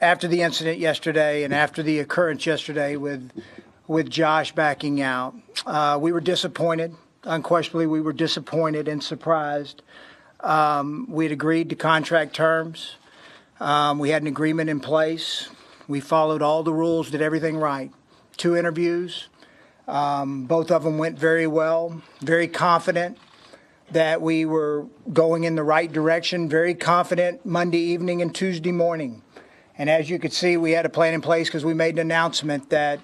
after the incident yesterday and after the occurrence yesterday with Josh backing out, we were disappointed. Unquestionably, we were disappointed and surprised. We had agreed to contract terms. We had an agreement in place. We followed all the rules, did everything right. 2 interviews. Both of them went very well, very confident that we were going in the right direction, very confident Monday evening and Tuesday morning. And as you could see, we had a plan in place because we made an announcement that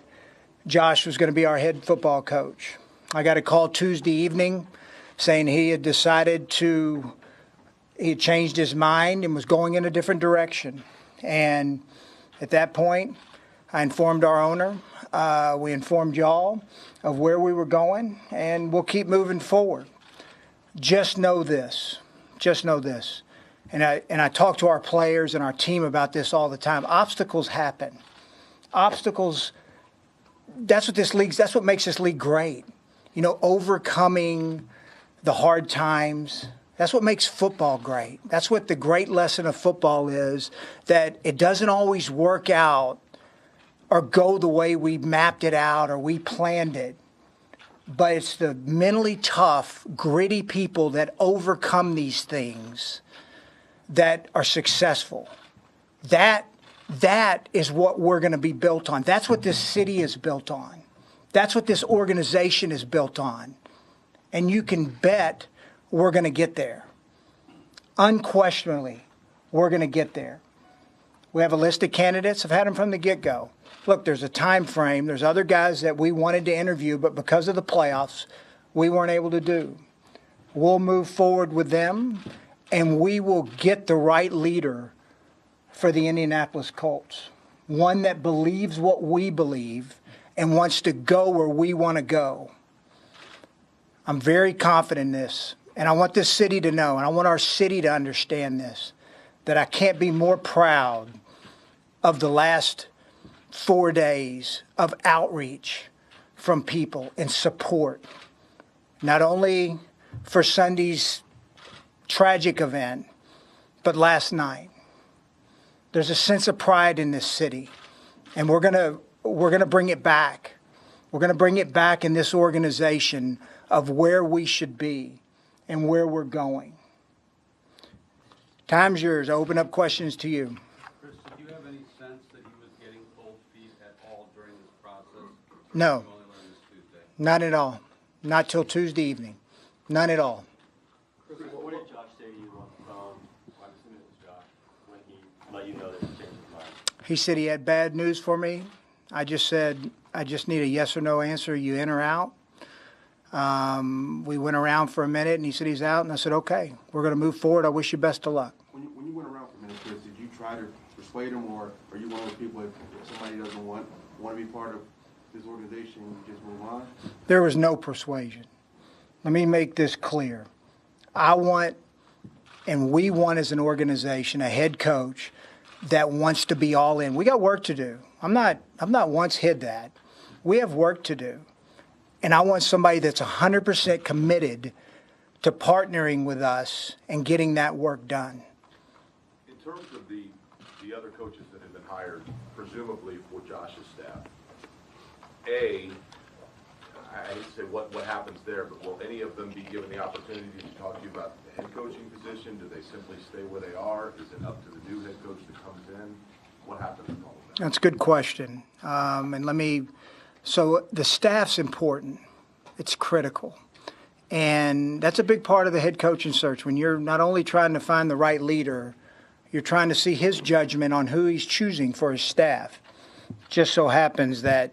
Josh was going to be our head football coach. I got a call Tuesday evening saying he had changed his mind and was going in a different direction. And at that point, I informed our owner. We informed y'all of where we were going, and we'll keep moving forward. Just know this. And I talk to our players and our team about this all the time. Obstacles happen. Obstacles, that's what makes this league great. Overcoming the hard times. That's what makes football great. That's what the great lesson of football is, that it doesn't always work out or go the way we mapped it out or we planned it. But it's the mentally tough, gritty people that overcome these things that are successful. That is what we're going to be built on. That's what this city is built on. That's what this organization is built on. And you can bet we're going to get there. Unquestionably, we're going to get there. We have a list of candidates. I've had them from the get-go. Look, there's a time frame. There's other guys that we wanted to interview, but because of the playoffs, we weren't able to do. We'll move forward with them, and we will get the right leader for the Indianapolis Colts. One that believes what we believe and wants to go where we want to go. I'm very confident in this, and I want this city to know, and I want our city to understand this, that I can't be more proud of the last 4 days of outreach from people and support, not only for Sunday's tragic event, but last night. There's a sense of pride in this city, and we're gonna bring it back. We're gonna bring it back in this organization of where we should be and where we're going. Time's yours. I open up questions to you. Chris, did you have any sense that he was getting cold feet at all during this process? No. You only learned this Tuesday? Not at all. Not till Tuesday evening. None at all. Chris, what did Josh say to you I'm assuming it was Josh, when he let you know that he changed his mind? He said he had bad news for me. I just said, I just need a yes or no answer. You in or out? We went around for a minute, and he said he's out, and I said, okay, we're going to move forward. I wish you best of luck. When you went around for a minute, Chris, did you try to persuade him, or are you one of those people, if somebody doesn't want to be part of this organization, you just move on? There was no persuasion. Let me make this clear. I want, and we want as an organization, a head coach that wants to be all in. We got work to do. I'm not once hid that. We have work to do. And I want somebody that's 100% committed to partnering with us and getting that work done. In terms of the other coaches that have been hired, presumably for Josh's staff, I hate to say what happens there, but will any of them be given the opportunity to talk to you about the head coaching position? Do they simply stay where they are? Is it up to the new head coach that comes in? What happens with all of that? That's a good question. So the staff's important. It's critical. And that's a big part of the head coaching search. When you're not only trying to find the right leader, you're trying to see his judgment on who he's choosing for his staff. Just so happens that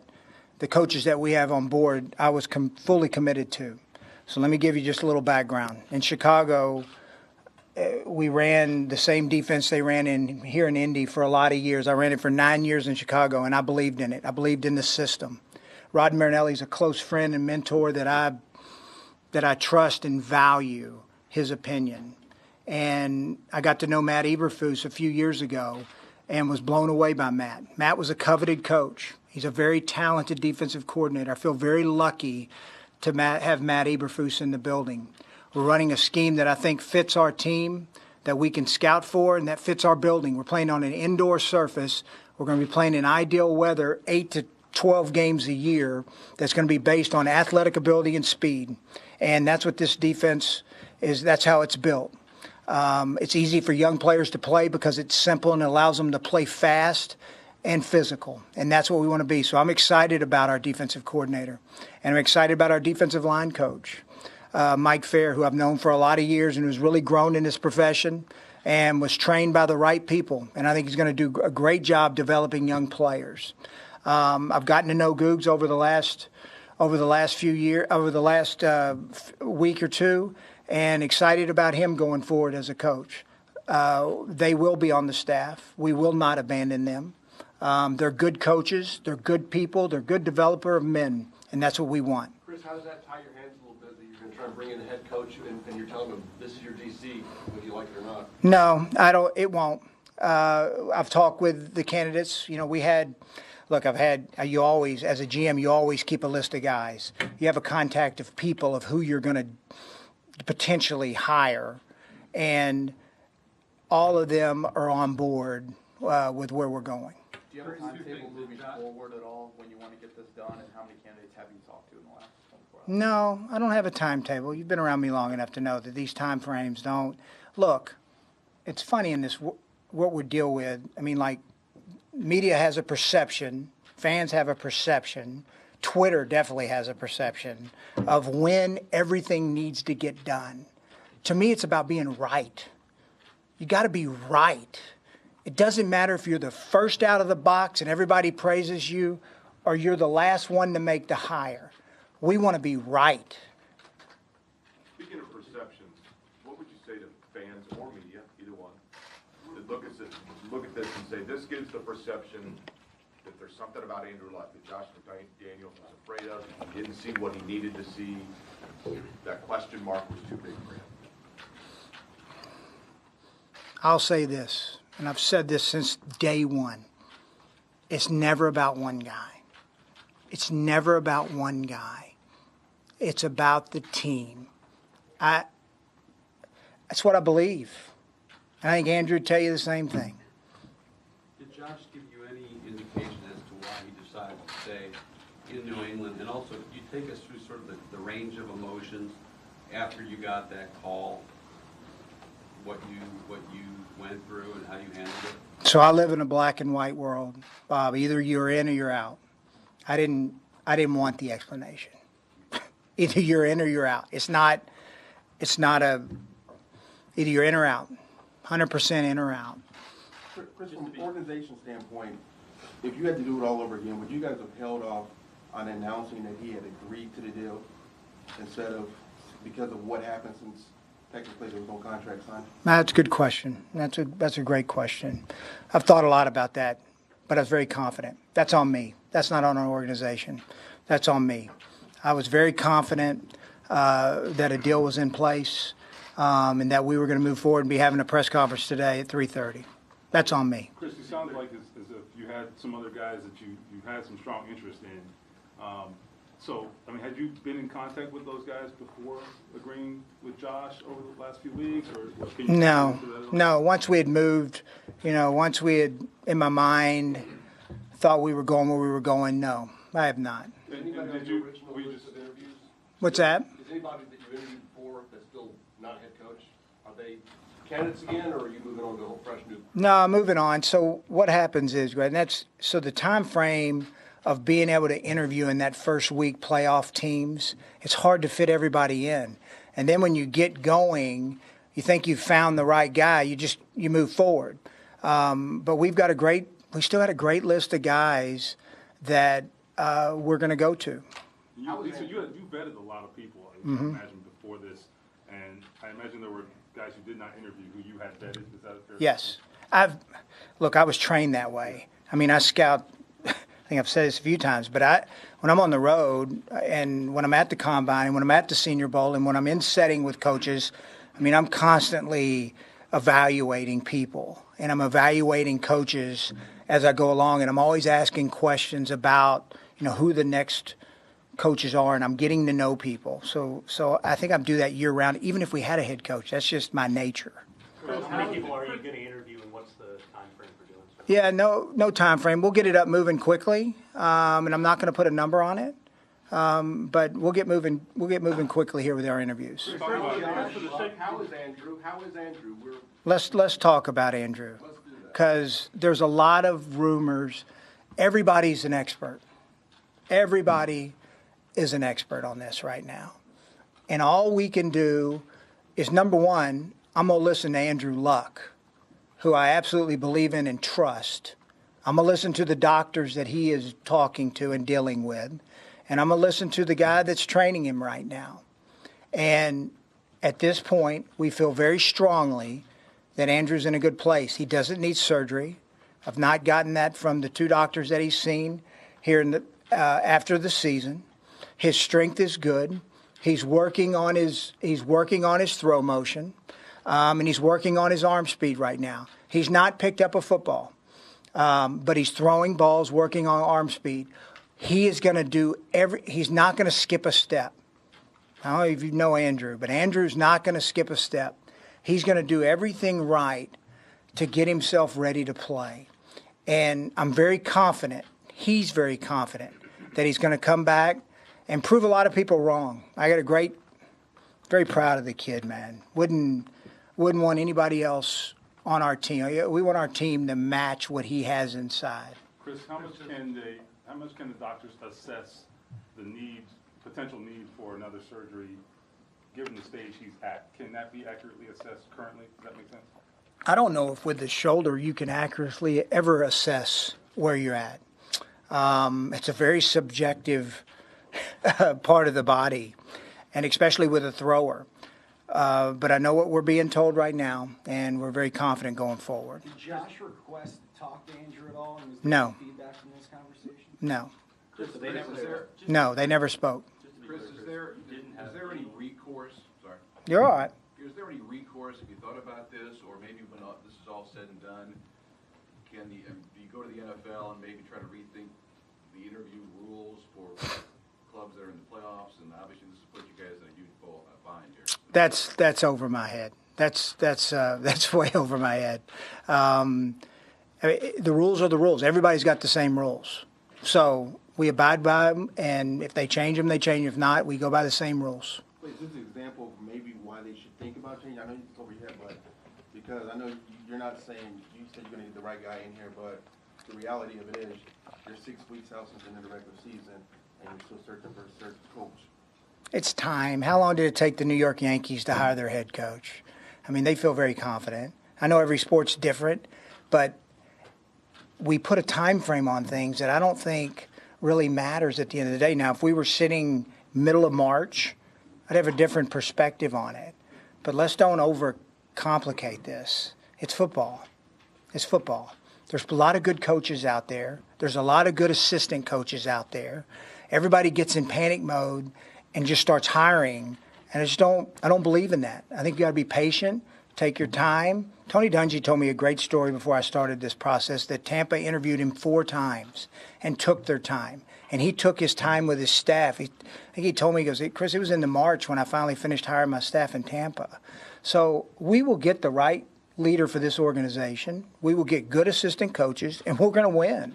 the coaches that we have on board, I was fully committed to. So let me give you just a little background. In Chicago, we ran the same defense they ran here in Indy for a lot of years. I ran it for 9 years in Chicago, and I believed in it. I believed in the system. Rod Marinelli's a close friend and mentor that I trust and value his opinion. And I got to know Matt Eberflus a few years ago and was blown away by Matt. Matt was a coveted coach. He's a very talented defensive coordinator. I feel very lucky to have Matt Eberflus in the building. We're running a scheme that I think fits our team, that we can scout for and that fits our building. We're playing on an indoor surface. We're going to be playing in ideal weather 8 to 12 games a year that's going to be based on athletic ability and speed. And that's what this defense is. That's how it's built. It's easy for young players to play because it's simple and it allows them to play fast and physical. And that's what we want to be. So I'm excited about our defensive coordinator. And I'm excited about our defensive line coach, Mike Fair, who I've known for a lot of years and who's really grown in his profession and was trained by the right people. And I think he's going to do a great job developing young players. I've gotten to know Googs over the last week or two, and excited about him going forward as a coach. They will be on the staff. We will not abandon them. They're good coaches. They're good people. They're good developer of men, and that's what we want. Chris, how does that tie your hands a little bit that you're going to try and bring in a head coach and you're telling them this is your DC, whether you like it or not? No, I don't. It won't. I've talked with the candidates. You always, as a GM, you always keep a list of guys. You have a contact of people of who you're going to potentially hire, and all of them are on board with where we're going. Do you have a timetable moving forward at all when you want to get this done, and how many candidates have you talked to in the last 24 hours? No, I don't have a timetable. You've been around me long enough to know that these time frames don't. Look, it's funny in this, what we deal with. I mean, like, media has a perception, fans have a perception, Twitter definitely has a perception of when everything needs to get done. To me, it's about being right. You got to be right. It doesn't matter if you're the first out of the box and everybody praises you, or you're the last one to make the hire. We want to be right. Speaking of perceptions, what would you say to fans or media, either one, that look at this and say, this gives the perception that there's something about Andrew Luck that Josh McDaniels was afraid of, he didn't see what he needed to see, that question mark was too big for him? I'll say this, and I've said this since day one. It's never about one guy. It's never about one guy. It's about the team. That's what I believe. And I think Andrew would tell you the same thing. Did Josh give you any indication as to why he decided to stay in New England? And also, could you take us through sort of the range of emotions after you got that call, what you went through and how you handled it? So I live in a black and white world, Bob. Either you're in or you're out. I didn't want the explanation. Either you're in or you're out. It's not either you're in or out. 100% in or out. Chris, from an organization standpoint, if you had to do it all over again, would you guys have held off on announcing that he had agreed to the deal instead of, because of what happened since technically there was no contract signed? That's a good question. That's a great question. I've thought a lot about that, but I was very confident. That's on me. That's not on our organization. That's on me. I was very confident that a deal was in place and that we were going to move forward and be having a press conference today at 3:30. That's on me. Chris, it sounds like as if you had some other guys that you had some strong interest in. So, I mean, had you been in contact with those guys before agreeing with Josh over the last few weeks? Or can you No. Once we had moved, once we had, in my mind, thought we were going where we were going, no, I have not. Is anybody on your original list of interviews? What's that? Is anybody that you interviewed before that's still not head coach? Are they candidates again, or are you moving on to a whole fresh new? No, moving on. So what happens is, Greg, so the time frame of being able to interview in that first week playoff teams, it's hard to fit everybody in. And then when you get going, you think you've found the right guy, you move forward. But we still had a great list of guys that we're going to go to. You vetted a lot of people, I imagine, before this, and I imagine there were guys who did not interview who you had vetted. Is that a fair Yes. I was trained that way. I mean, I scout. I think I've said this a few times, but when I'm on the road and when I'm at the Combine and when I'm at the Senior Bowl and when I'm in setting with coaches, I mean, I'm constantly evaluating people and I'm evaluating coaches as I go along, and I'm always asking questions about, who the next coaches are, and I'm getting to know people. So I think I do that year round, even if we had a head coach. That's just my nature. How many people are you going to interview, and what's the time frame for doing so? Yeah, no time frame. We'll get it up moving quickly, and I'm not going to put a number on it, but we'll get moving quickly here with our interviews. How is Andrew? Let's talk about Andrew, because there's a lot of rumors. Everybody's an expert. Everybody is an expert on this right now, and all we can do is, number one, I'm going to listen to Andrew Luck, who I absolutely believe in and trust. I'm going to listen to the doctors that he is talking to and dealing with, and I'm going to listen to the guy that's training him right now. And at this point, we feel very strongly that Andrew's in a good place. He doesn't need surgery. I've not gotten that from the two doctors that he's seen here in the after the season. His strength is good. He's working on his throw motion, and he's working on his arm speed right now. He's not picked up a football, but he's throwing balls, working on arm speed. He is going to do he's not going to skip a step. I don't know if you know Andrew, but Andrew's not going to skip a step. He's going to do everything right to get himself ready to play. And I'm very confident, he's very confident, that he's going to come back and prove a lot of people wrong. I got very proud of the kid, man. Wouldn't want anybody else on our team. We want our team to match what he has inside. Chris, how much can the doctors assess the potential need for another surgery, given the stage he's at? Can that be accurately assessed currently? Does that make sense? I don't know if with the shoulder you can accurately ever assess where you're at. It's a very subjective part of the body, and especially with a thrower. But I know what we're being told right now, and we're very confident going forward. Did Josh request to talk to Andrew at all? And was No. there feedback from this conversation? No. Chris, They never spoke. is there any recourse? Sorry. You're all right. Is there any recourse, if you thought about this, or maybe when this is all said and done, do you go to the NFL and maybe try to rethink the interview rules for clubs that are in the playoffs? And obviously this has put you guys in a huge bind here. That's over my head. That's way over my head. I mean, the rules are the rules. Everybody's got the same rules, so we abide by them. And if they change them, they change. If not, we go by the same rules. Wait, this is an example of maybe why they should think about changing. I know you told me that, but because I know you're not saying, you said you're going to get the right guy in here, but the reality of it is you're 6 weeks out since the end of the regular season, and you're still searching for a certain coach. It's time. How long did it take the New York Yankees to hire their head coach? I mean, they feel very confident. I know every sport's different, but we put a time frame on things that I don't think really matters at the end of the day. Now, if we were sitting middle of March, I'd have a different perspective on it. But let's don't overcomplicate this. It's football. It's football. There's a lot of good coaches out there. There's a lot of good assistant coaches out there. Everybody gets in panic mode and just starts hiring. And I don't believe in that. I think you got to be patient, take your time. Tony Dungy told me a great story before I started this process that Tampa interviewed him 4 times and took their time. And he took his time with his staff. I think he told me, he goes, Chris, it was in the March when I finally finished hiring my staff in Tampa. So we will get the right leader for this organization. We will get good assistant coaches, and we're going to win.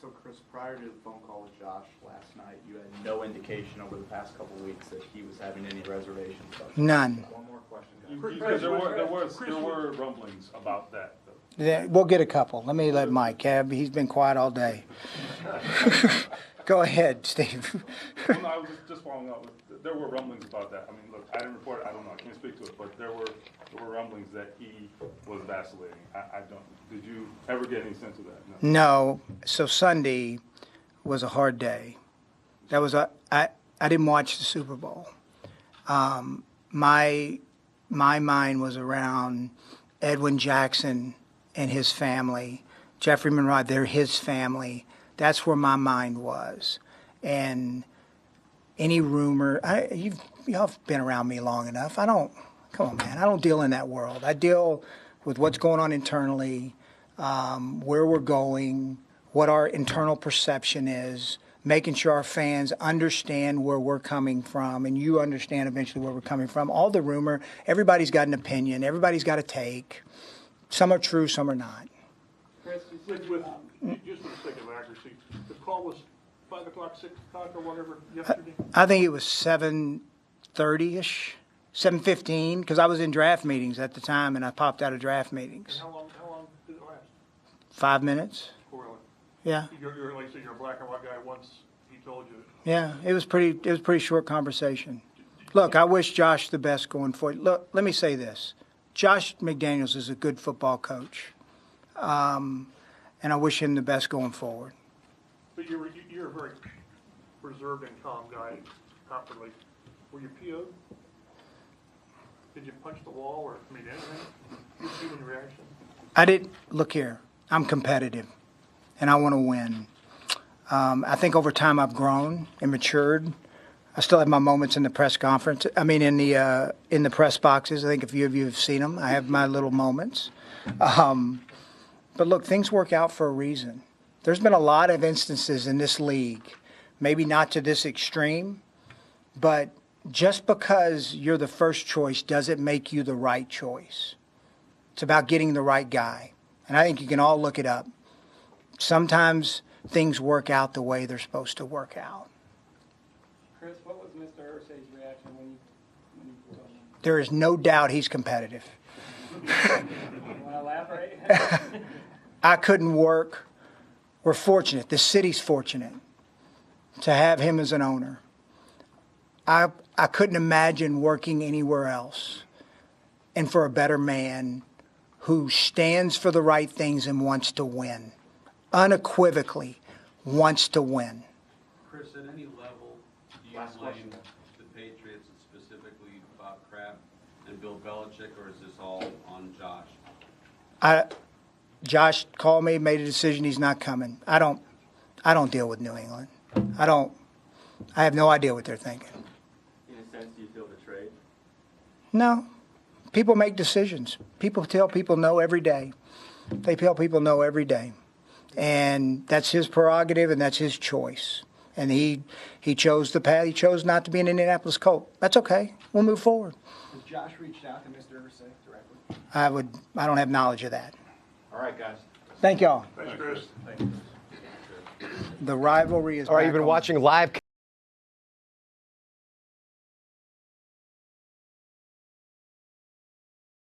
So, Chris, prior to the phone call with Josh last night, you had no indication over the past couple of weeks that he was having any reservations? None. One more question, guys. Because there were rumblings about that, though. Yeah, we'll get a couple. Let me let Mike have. He's been quiet all day. Go ahead, Steve. Well, no, I was just following up with, there were rumblings about that. I mean, look, I didn't report it, I don't know, I can't speak to it, but there were rumblings that he was vacillating. I don't, did you ever get any sense of that? No. So Sunday was a hard day. That was I didn't watch the Super Bowl. My mind was around Edwin Jackson and his family. Jeffrey Monroe, they're his family. That's where my mind was. And any rumor, y'all have been around me long enough. Come on, man, I don't deal in that world. I deal with what's going on internally, where we're going, what our internal perception is. making sure our fans understand where we're coming from, and you understand eventually where we're coming from. All the rumor, everybody's got an opinion, everybody's got a take. Some are true, some are not. Just for the sake of accuracy, the call was 5 o'clock, 6 o'clock, or whatever yesterday? I think it was 7:30-ish, 7:15, because I was in draft meetings at the time, and I popped out of draft meetings. And how long did it last? 5 minutes. Really? Yeah. You're like, say you're a black and white guy once he told you. Yeah, it was a pretty short conversation. Look, I wish Josh the best going forward. Look, let me say this. Josh McDaniels is a good football coach, and I wish him the best going forward. But you're a very reserved and calm guy, outwardly. Were you PO'd? Did you punch the wall or mean anything? Did you see any reaction? I didn't. Look here, I'm competitive, and I want to win. I think over time I've grown and matured. I still have my moments in the press conference. I mean, in the press boxes. I think a few of you have seen them. I have my little moments. But look, things work out for a reason. There's been a lot of instances in this league, maybe not to this extreme, but just because you're the first choice doesn't make you the right choice. It's about getting the right guy. And I think you can all look it up. Sometimes things work out the way they're supposed to work out. Chris, what was Mr. Irsay's reaction when you told him? There is no doubt he's competitive. Want to elaborate? I couldn't work. We're fortunate. The city's fortunate to have him as an owner. I couldn't imagine working anywhere else. And for a better man who stands for the right things and wants to win, unequivocally wants to win. Chris, at any level, do you blame the Patriots and specifically Bob Kraft and Bill Belichick, or is this all on Josh? Josh called me, made a decision he's not coming. I don't deal with New England. I have no idea what they're thinking. In a sense, do you feel betrayed? No. People make decisions. People tell people no every day. They tell people no every day. And that's his prerogative and that's his choice. And he chose the path. He chose not to be an Indianapolis Colt. That's okay. We'll move forward. Has Josh reached out to Mr. Irsay directly? I don't have knowledge of that. All right, guys. Thank y'all. Thanks, Chris. The rivalry is All right, back you've been on. watching live.